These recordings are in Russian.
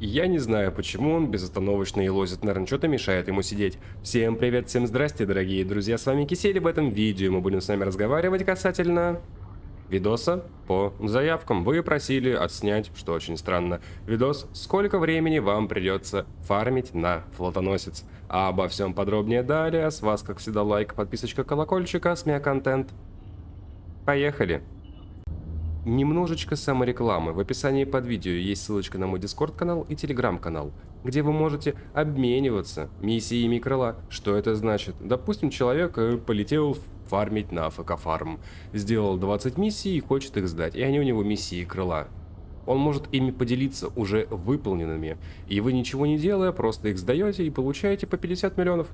Я не знаю, почему он безостановочно елозит, наверное, что-то мешает ему сидеть. Всем привет, всем здрасте, дорогие друзья, с вами Кисель, в этом видео мы будем с вами разговаривать касательно видоса по заявкам. Вы просили отснять, что очень странно, видос, сколько времени вам придется фармить на флотоносец. А обо всем подробнее далее, с вас, как всегда, лайк, подписочка, колокольчик, а с меня контент. Поехали! Немножечко саморекламы. В описании под видео есть ссылочка на мой Discord канал и Telegram канал, где вы можете обмениваться миссиями крыла. Что это значит? Допустим, человек полетел фармить на АФК фарм, сделал 20 миссий и хочет их сдать, и они у него миссии крыла. Он может ими поделиться уже выполненными, и вы ничего не делая, просто их сдаете и получаете по 50 миллионов.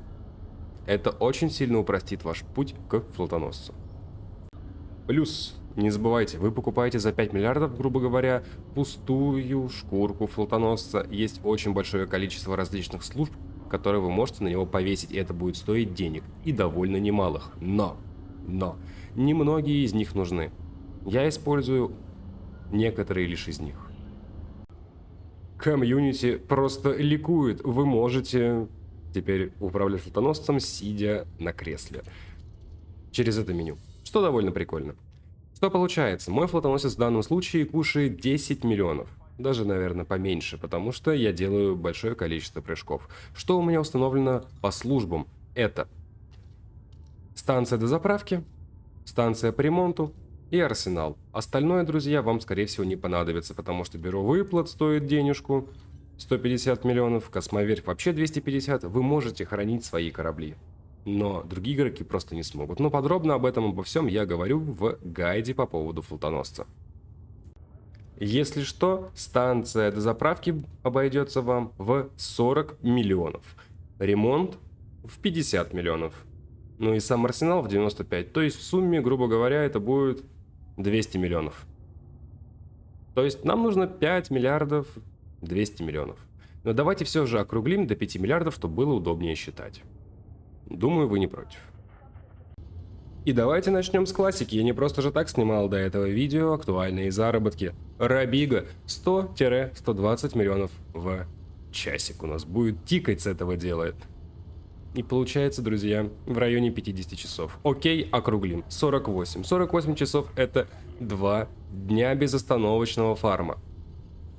Это очень сильно упростит ваш путь к флотоносцу. Плюс, не забывайте, вы покупаете за 5 миллиардов, грубо говоря, пустую шкурку флотоносца. Есть очень большое количество различных служб, которые вы можете на него повесить, и это будет стоить денег, и довольно немалых. Но, немногие из них нужны. Я использую некоторые лишь из них. Комьюнити просто ликует, вы можете теперь управлять флотоносцем, сидя на кресле. Через это меню. Что довольно прикольно. Что получается? Мой флотоносец в данном случае кушает 10 миллионов. Даже, наверное, поменьше, потому что я делаю большое количество прыжков. Что у меня установлено по службам? Это станция дозаправки, станция по ремонту и арсенал. Остальное, друзья, вам, скорее всего, не понадобится, потому что бюро выплат стоит денежку 150 миллионов, космоверфь вообще 250. Вы можете хранить свои корабли. Но другие игроки просто не смогут. Но подробно об этом, обо всем я говорю в гайде по поводу флотоносца. Если что, станция дозаправки обойдется вам в 40 миллионов. Ремонт в 50 миллионов. Ну и сам арсенал в 95. То есть в сумме, грубо говоря, это будет 200 миллионов. То есть нам нужно 5 миллиардов 200 миллионов. Но давайте все же округлим до 5 миллиардов, чтобы было удобнее считать. Думаю, вы не против. И давайте начнем с классики. Я не просто же так снимал до этого видео актуальные заработки. Рабига 100-120 миллионов в часик у нас будет тикать с этого делает. И получается, друзья, в районе 50 часов. Окей, округлим. 48. 48 часов это 2 дня безостановочного фарма.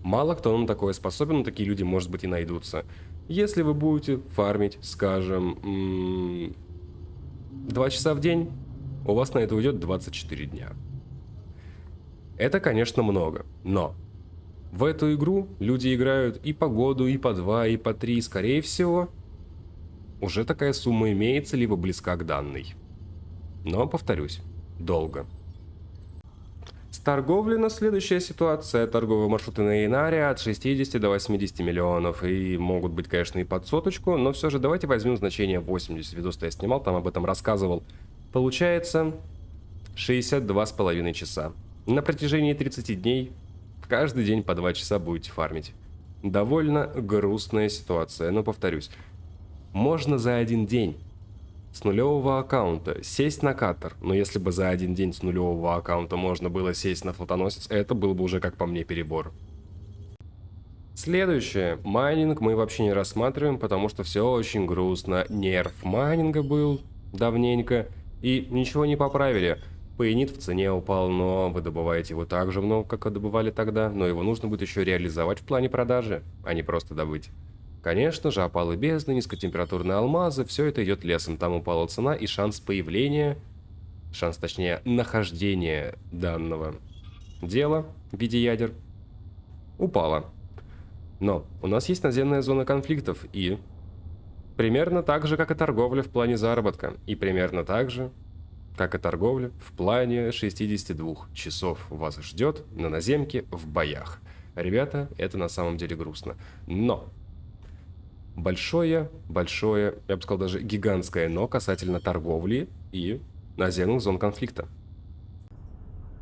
Мало кто на такое способен, но такие люди, может быть, и найдутся. Если вы будете фармить, скажем, 2 часа в день, у вас на это уйдет 24 дня. Это, конечно, много, но в эту игру люди играют и по году, и по 2, и по 3, скорее всего, уже такая сумма имеется, либо близка к данной. Но, повторюсь, долго. С торговлей на следующая ситуация. Торговые маршруты на Инаре от 60 до 80 миллионов. И могут быть, конечно, и под соточку. Но все же давайте возьмем значение 80. Видос-то я снимал, там об этом рассказывал. Получается 62,5 часа. На протяжении 30 дней каждый день по 2 часа будете фармить. Довольно грустная ситуация, но повторюсь. Можно за один день с нулевого аккаунта сесть на катер, но если бы за один день с нулевого аккаунта можно было сесть на флотоносец, это был бы уже, как по мне, перебор. Следующее. Майнинг мы вообще не рассматриваем, потому что все очень грустно. Нерв майнинга был давненько, и ничего не поправили. Пейнит в цене упал, но вы добываете его так же много, как и добывали тогда, но его нужно будет еще реализовать в плане продажи, а не просто добыть. Конечно же, опалы бездны, низкотемпературные алмазы, все это идет лесом. Там упала цена и шанс появления, точнее нахождения данного дела в виде ядер упало. Но у нас есть наземная зона конфликтов и примерно так же, как и торговля в плане заработка. И примерно так же, как и торговля в плане 62 часов вас ждет на наземке в боях. Ребята, это на самом деле грустно. Но большое, я бы сказал даже гигантское но касательно торговли и наземных зон конфликта.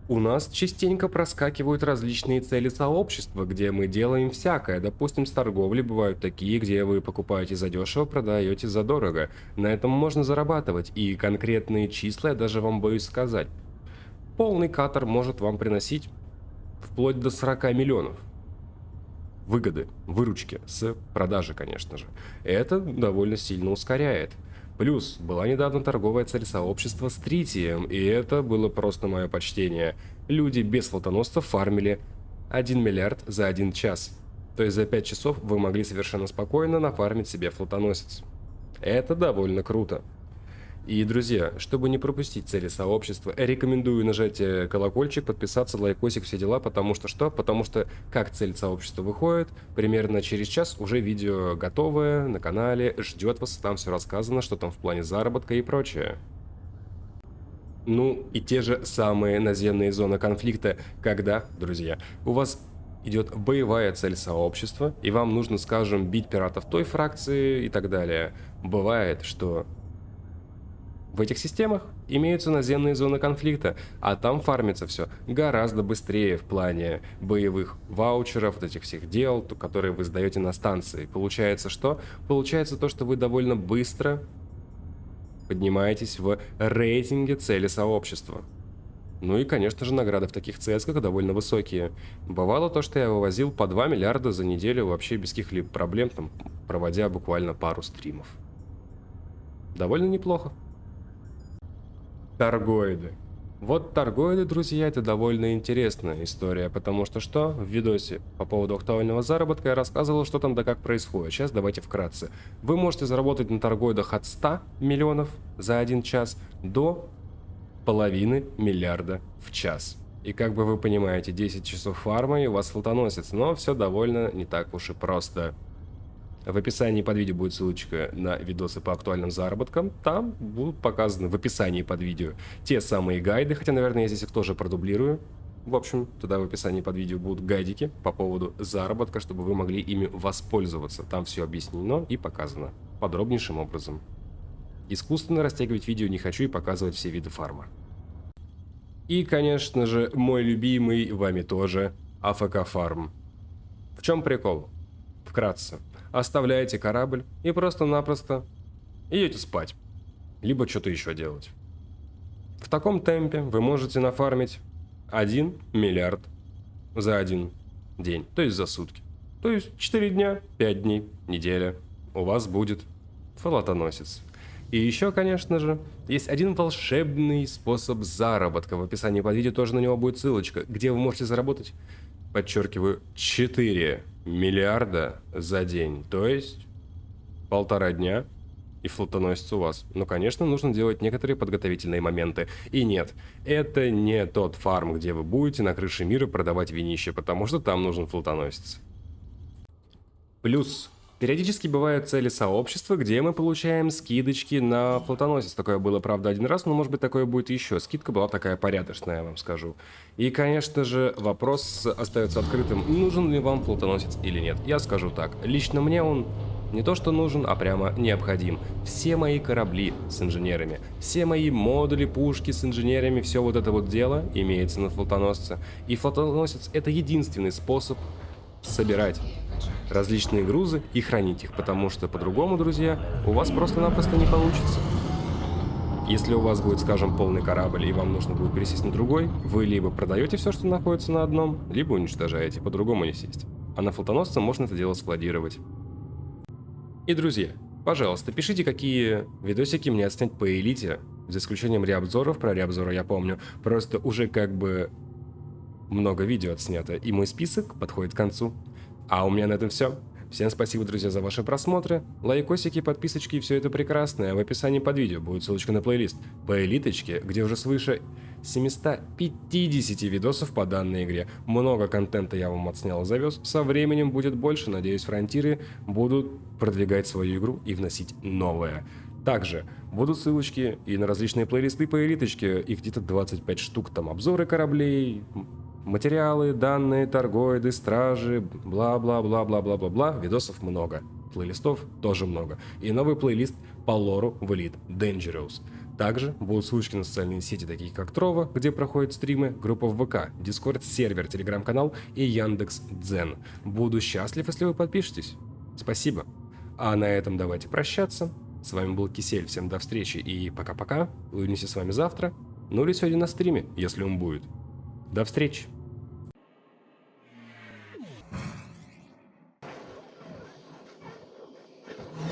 У нас частенько проскакивают различные цели сообщества, где мы делаем всякое. Допустим, с торговли бывают такие, где вы покупаете задешево, продаете задорого. На этом можно зарабатывать, и конкретные числа я даже вам боюсь сказать. Полный катер может вам приносить вплоть до 40 миллионов. выгоды, выручки с продажи, конечно же. Это довольно сильно ускоряет. Плюс была недавно торговая цель сообщества с тритием, и это было просто мое почтение. Люди без флотоносцев фармили 1 миллиард за 1 час. То есть за 5 часов вы могли совершенно спокойно нафармить себе флотоносец. Это довольно круто. И, друзья, чтобы не пропустить цели сообщества, рекомендую нажать колокольчик, подписаться, лайкосик, все дела, потому что что? Потому что как цель сообщества выходит, примерно через час уже видео готовое на канале, ждет вас, там все рассказано, что там в плане заработка и прочее. Ну и те же самые наземные зоны конфликта, когда, друзья, у вас идет боевая цель сообщества, и вам нужно, скажем, бить пиратов той фракции и так далее. Бывает, что в этих системах имеются наземные зоны конфликта, а там фармится все гораздо быстрее в плане боевых ваучеров, вот этих всех дел, которые вы сдаете на станции. Получается что? Получается то, что вы довольно быстро поднимаетесь в рейтинге цели сообщества. Ну и, конечно же, награды в таких CS:ках довольно высокие. Бывало то, что я вывозил по 2 миллиарда за неделю вообще без каких-либо проблем, там, проводя буквально пару стримов. Довольно неплохо. Торгоиды. Вот торгоиды, друзья, это довольно интересная история, потому что что? В видосе по поводу актуального заработка я рассказывал, что там да как происходит. Сейчас давайте вкратце. Вы можете заработать на торгоидах от 100 миллионов за 1 час до половины миллиарда в час. И как бы вы понимаете, 10 часов фарма и у вас флотоносец, но все довольно не так уж и просто. В описании под видео будет ссылочка на видосы по актуальным заработкам. Там будут показаны в описании под видео те самые гайды, хотя, наверное, я здесь их тоже продублирую. В общем, туда в описании под видео будут гайдики по поводу заработка, чтобы вы могли ими воспользоваться. Там все объяснено и показано подробнейшим образом. Искусственно растягивать видео не хочу и показывать все виды фарма. И, конечно же, мой любимый, вами тоже, АФК фарм. В чем прикол? Вкратце. Оставляете корабль и просто-напросто идете спать. Либо что-то еще делать. В таком темпе вы можете нафармить 1 миллиард за 1 день, то есть за сутки. То есть 4 дня, 5 дней, неделя у вас будет флотоносец. И еще, конечно же, есть один волшебный способ заработка. В описании под видео тоже на него будет ссылочка, где вы можете заработать, подчеркиваю, 4 миллиарда за день. То есть 1,5 дня и флотоносец у вас. Но, конечно, нужно делать некоторые подготовительные моменты. И нет, это не тот фарм, где вы будете на крыше мира продавать винище, потому что там нужен флотоносец. Плюс периодически бывают цели сообщества, где мы получаем скидочки на флотоносец. Такое было, правда, один раз, но, может быть, такое будет еще. Скидка была такая порядочная, я вам скажу. И, конечно же, вопрос остается открытым, нужен ли вам флотоносец или нет. Я скажу так, лично мне он не то что нужен, а прямо необходим. Все мои корабли с инженерами, все мои модули, пушки с инженерами, все вот это вот дело имеется на флотоносце. И флотоносец — это единственный способ собирать различные грузы и хранить их, потому что по-другому, друзья, у вас просто-напросто не получится. Если у вас будет, скажем, полный корабль и вам нужно будет пересесть на другой, вы либо продаете все, что находится на одном, либо уничтожаете, по-другому не сесть. А на флотоносце можно это дело складировать. И, друзья, пожалуйста, пишите, какие видосики мне отснять по элите, за исключением реобзоров. Про реобзоры я помню, просто уже как бы много видео отснято, и мой список подходит к концу. А у меня на этом все. Всем спасибо, друзья, за ваши просмотры. Лайкосики, подписочки и все это прекрасное. В описании под видео будет ссылочка на плейлист по элиточке, где уже свыше 750 видосов по данной игре. Много контента я вам отснял и завез. Со временем будет больше. Надеюсь, фронтиры будут продвигать свою игру и вносить новое. Также будут ссылочки и на различные плейлисты по элиточке. Их где-то 25 штук. Там обзоры кораблей, материалы, данные, торгоиды, стражи, бла-бла-бла-бла-бла-бла-бла. Видосов много. Плейлистов тоже много. И новый плейлист по лору в Elite Dangerous. Также будут ссылочки на социальные сети, такие как Трова, где проходят стримы, группа в ВК, Дискорд-сервер, Телеграм-канал и Яндекс.Дзен. Буду счастлив, если вы подпишетесь. Спасибо. А на этом давайте прощаться. С вами был Кисель. Всем до встречи и пока-пока. Увидимся с вами завтра. Ну или сегодня на стриме, если он будет. До встречи.